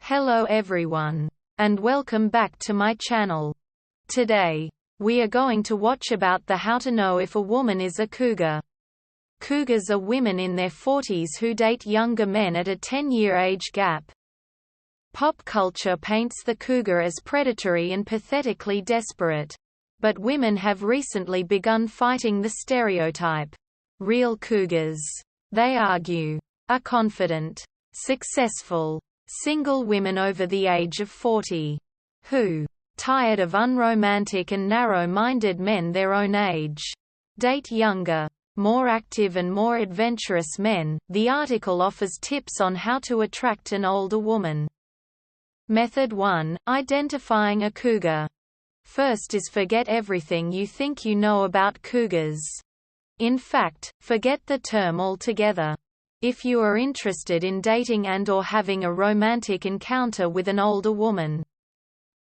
Hello everyone, and welcome back to my channel. Today, we are going to watch about the how to know if a woman is a cougar. Cougars are women in their 40s who date younger men at a 10-year age gap. Pop culture paints the cougar as predatory and pathetically desperate. But women have recently begun fighting the stereotype. Real cougars, they argue, are confident, successful, single women over the age of 40, who, tired of unromantic and narrow-minded men their own age, date younger, more active and more adventurous men. The article offers tips on how to attract an older woman. Method 1: Identifying a cougar. First is forget everything you think you know about cougars. In fact, forget the term altogether. If you are interested in dating and/or having a romantic encounter with an older woman,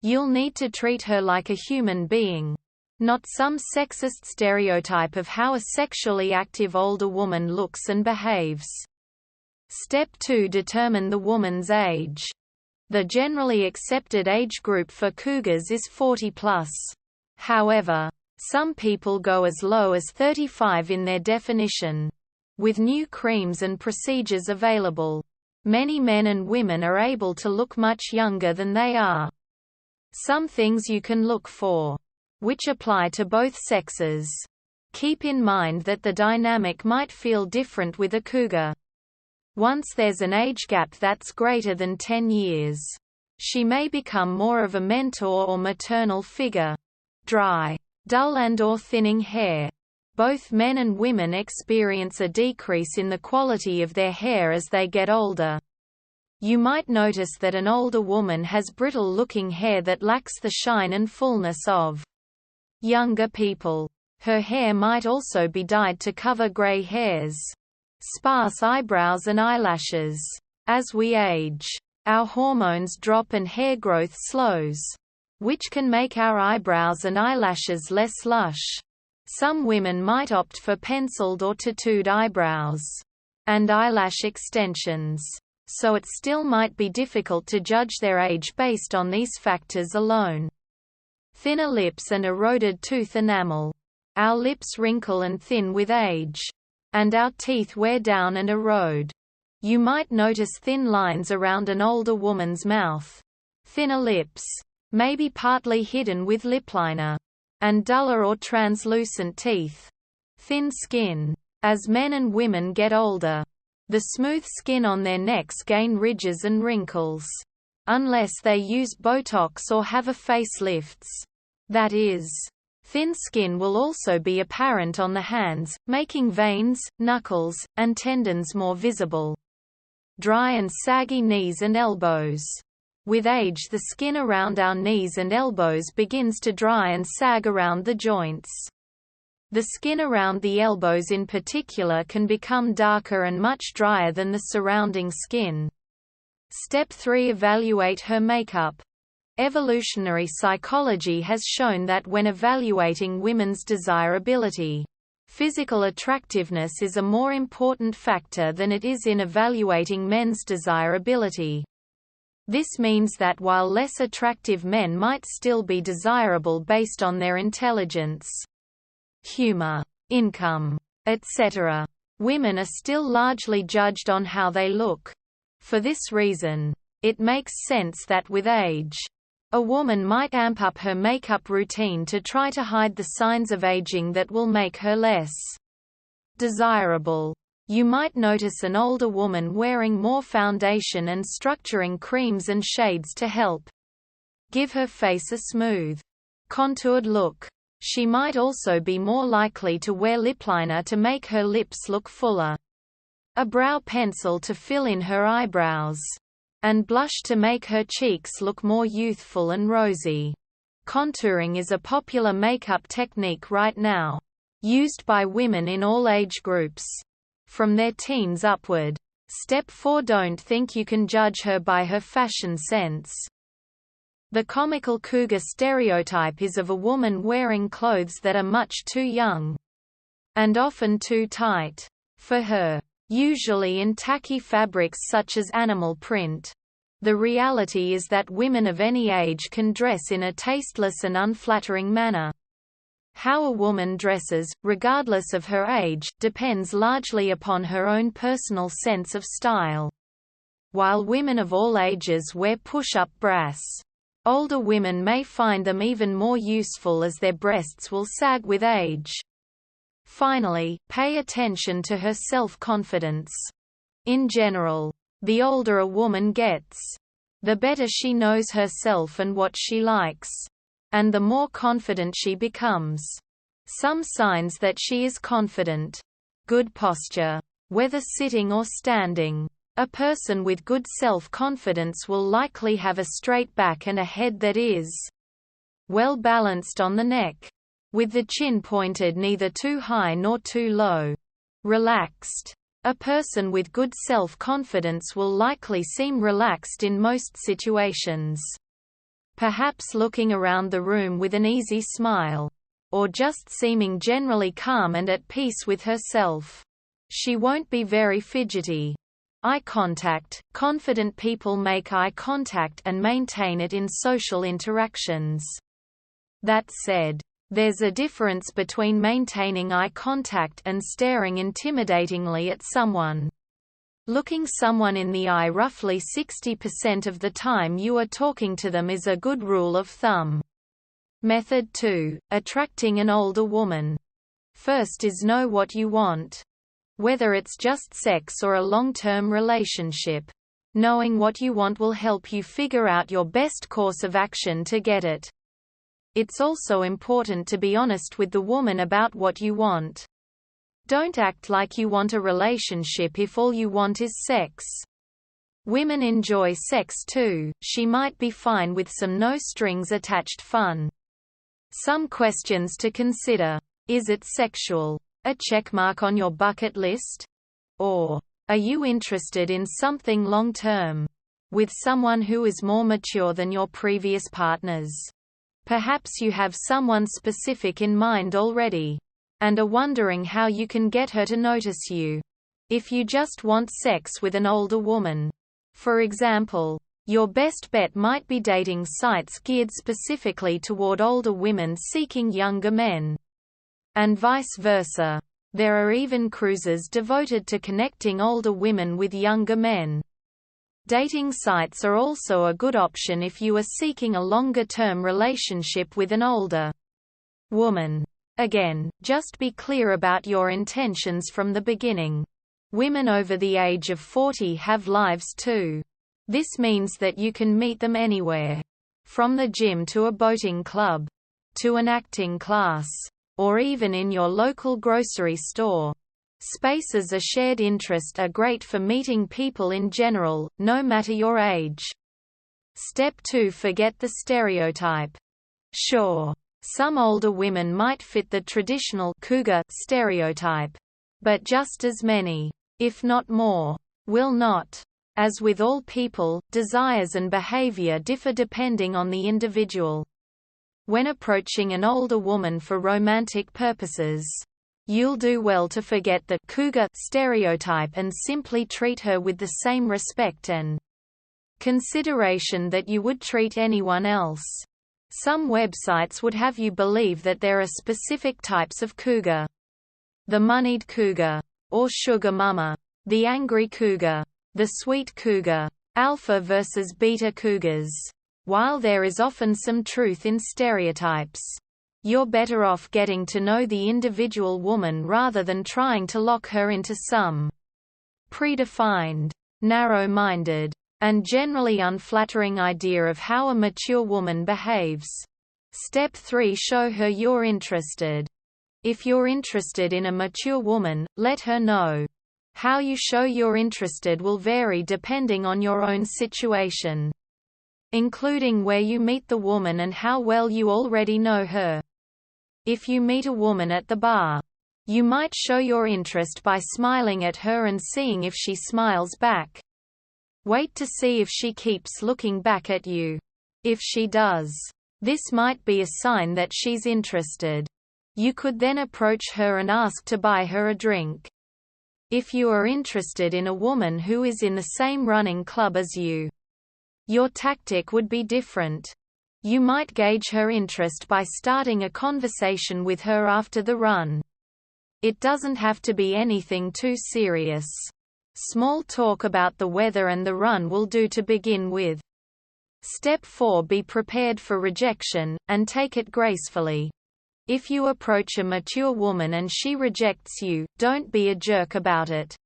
you'll need to treat her like a human being, not some sexist stereotype of how a sexually active older woman looks and behaves. Step 2: Determine the woman's age. The generally accepted age group for cougars is 40+. However, some people go as low as 35 in their definition. With new creams and procedures available, many men and women are able to look much younger than they are. Some things you can look for, which apply to both sexes. Keep in mind that the dynamic might feel different with a cougar. Once there's an age gap that's greater than 10 years, she may become more of a mentor or maternal figure. Dry, dull and/or thinning hair. Both men and women experience a decrease in the quality of their hair as they get older. You might notice that an older woman has brittle-looking hair that lacks the shine and fullness of younger people. Her hair might also be dyed to cover gray hairs, sparse eyebrows and eyelashes. As we age, our hormones drop and hair growth slows, which can make our eyebrows and eyelashes less lush. Some women might opt for penciled or tattooed eyebrows and eyelash extensions, so it still might be difficult to judge their age based on these factors alone. Thinner lips and eroded tooth enamel. Our lips wrinkle and thin with age, and our teeth wear down and erode. You might notice thin lines around an older woman's mouth, thinner lips, maybe partly hidden with lip liner, and duller or translucent teeth. Thin skin. As men and women get older, the smooth skin on their necks gain ridges and wrinkles. Unless they use Botox or have a facelifts. That is, thin skin will also be apparent on the hands, making veins, knuckles, and tendons more visible. Dry and saggy knees and elbows. With age, the skin around our knees and elbows begins to dry and sag around the joints. The skin around the elbows in particular can become darker and much drier than the surrounding skin. Step 3: Evaluate her makeup. Evolutionary psychology has shown that when evaluating women's desirability, physical attractiveness is a more important factor than it is in evaluating men's desirability. This means that while less attractive men might still be desirable based on their intelligence, humor, income, etc., women are still largely judged on how they look. For this reason, it makes sense that with age, a woman might amp up her makeup routine to try to hide the signs of aging that will make her less desirable. You might notice an older woman wearing more foundation and structuring creams and shades to help give her face a smooth, contoured look. She might also be more likely to wear lip liner to make her lips look fuller, a brow pencil to fill in her eyebrows, and blush to make her cheeks look more youthful and rosy. Contouring is a popular makeup technique right now, used by women in all age groups, from their teens upward. Step 4: Don't think you can judge her by her fashion sense. The comical cougar stereotype is of a woman wearing clothes that are much too young, and often too tight, for her. usually in tacky fabrics such as animal print. The reality is that women of any age can dress in a tasteless and unflattering manner. How a woman dresses, regardless of her age, depends largely upon her own personal sense of style. While women of all ages wear push-up bras, older women may find them even more useful as their breasts will sag with age. Finally, pay attention to her self-confidence. In general, the older a woman gets, the better she knows herself and what she likes, and the more confident she becomes. Some signs that she is confident: good posture, whether sitting or standing. A person with good self-confidence will likely have a straight back and a head that is well balanced on the neck, with the chin pointed neither too high nor too low. Relaxed. A person with good self-confidence will likely seem relaxed in most situations. Perhaps looking around the room with an easy smile, or just seeming generally calm and at peace with herself. She won't be very fidgety. Eye contact. Confident people make eye contact and maintain it in social interactions. That said, there's a difference between maintaining eye contact and staring intimidatingly at someone. Looking someone in the eye roughly 60% of the time you are talking to them is a good rule of thumb. Method 2. Attracting an older woman. First is know what you want. Whether it's just sex or a long-term relationship, knowing what you want will help you figure out your best course of action to get it. It's also important to be honest with the woman about what you want. Don't act like you want a relationship if all you want is sex. Women enjoy sex too. She might be fine with some no-strings-attached fun. Some questions to consider. Is it sexual? A checkmark on your bucket list? Or, are you interested in something long-term? With someone who is more mature than your previous partners? Perhaps you have someone specific in mind already, and are wondering how you can get her to notice you. If you just want sex with an older woman, for example, your best bet might be dating sites geared specifically toward older women seeking younger men. And vice versa. There are even cruises devoted to connecting older women with younger men. Dating sites are also a good option if you are seeking a longer-term relationship with an older woman. Again, just be clear about your intentions from the beginning. Women over the age of 40 have lives too. This means that you can meet them anywhere. From the gym to a boating club, to an acting class, or even in your local grocery store. Spaces of shared interest are great for meeting people in general, no matter your age. Step 2. Forget the stereotype. Sure, some older women might fit the traditional Cougar stereotype, but just as many, if not more, will not. As with all people, desires and behavior differ depending on the individual. When approaching an older woman for romantic purposes, you'll do well to forget the Cougar stereotype and simply treat her with the same respect and consideration that you would treat anyone else. Some websites would have you believe that there are specific types of cougar. The moneyed cougar, or sugar mama. The angry cougar. The sweet cougar. Alpha versus beta cougars. While there is often some truth in stereotypes, you're better off getting to know the individual woman rather than trying to lock her into some predefined, narrow-minded, and generally unflattering idea of how a mature woman behaves. Step 3. Show her you're interested. If you're interested in a mature woman, let her know. How you show you're interested will vary depending on your own situation, including where you meet the woman and how well you already know her. If you meet a woman at the bar, you might show your interest by smiling at her and seeing if she smiles back. Wait to see if she keeps looking back at you. If she does, this might be a sign that she's interested. You could then approach her and ask to buy her a drink. If you are interested in a woman who is in the same running club as you, Your tactic would be different. You might gauge her interest by starting a conversation with her after the run. It doesn't have to be anything too serious. Small talk about the weather and the run will do to begin with. Step 4. Be prepared for rejection, and take it gracefully. If you approach a mature woman and she rejects you, don't be a jerk about it.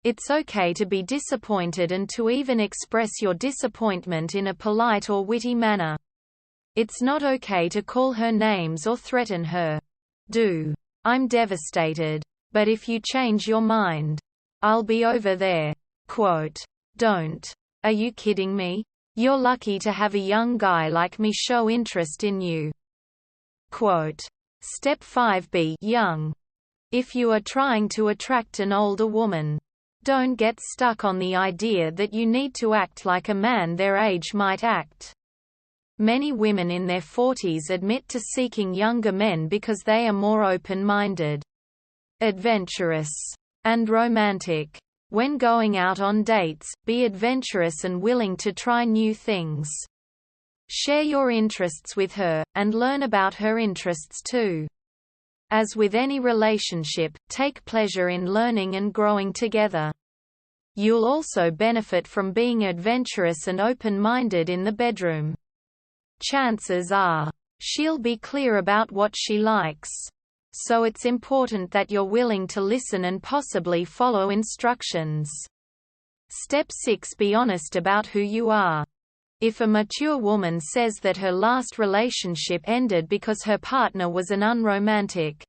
It's okay to be disappointed and to even express your disappointment in a polite or witty manner. It's not okay to call her names or threaten her. I'm devastated. But if you change your mind, I'll be over there. Quote. Don't. Are you kidding me? You're lucky to have a young guy like me show interest in you. Quote. Step 5. Be young. If you are trying to attract an older woman, don't get stuck on the idea that you need to act like a man their age might act. Many women in their 40s admit to seeking younger men because they are more open-minded, adventurous, and romantic. When going out on dates, be adventurous and willing to try new things. Share your interests with her, and learn about her interests too. As with any relationship, take pleasure in learning and growing together. You'll also benefit from being adventurous and open-minded in the bedroom. Chances are, she'll be clear about what she likes. So it's important that you're willing to listen and possibly follow instructions. Step 6. Be honest about who you are. If a mature woman says that her last relationship ended because her partner was an unromantic,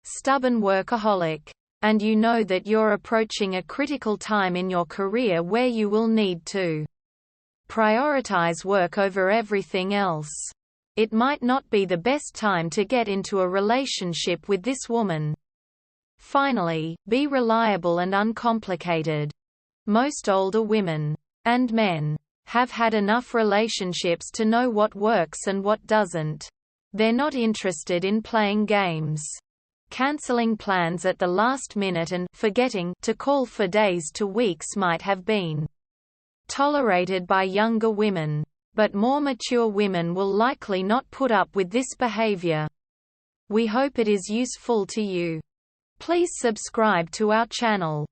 stubborn workaholic, and you know that you're approaching a critical time in your career where you will need to prioritize work over everything else, it might not be the best time to get into a relationship with this woman. Finally, be reliable and uncomplicated. Most older women and men have had enough relationships to know what works and what doesn't. They're not interested in playing games, canceling plans at the last minute and forgetting to call for days to weeks might have been tolerated by younger women. But more mature women will likely not put up with this behavior. We hope it is useful to you. Please subscribe to our channel.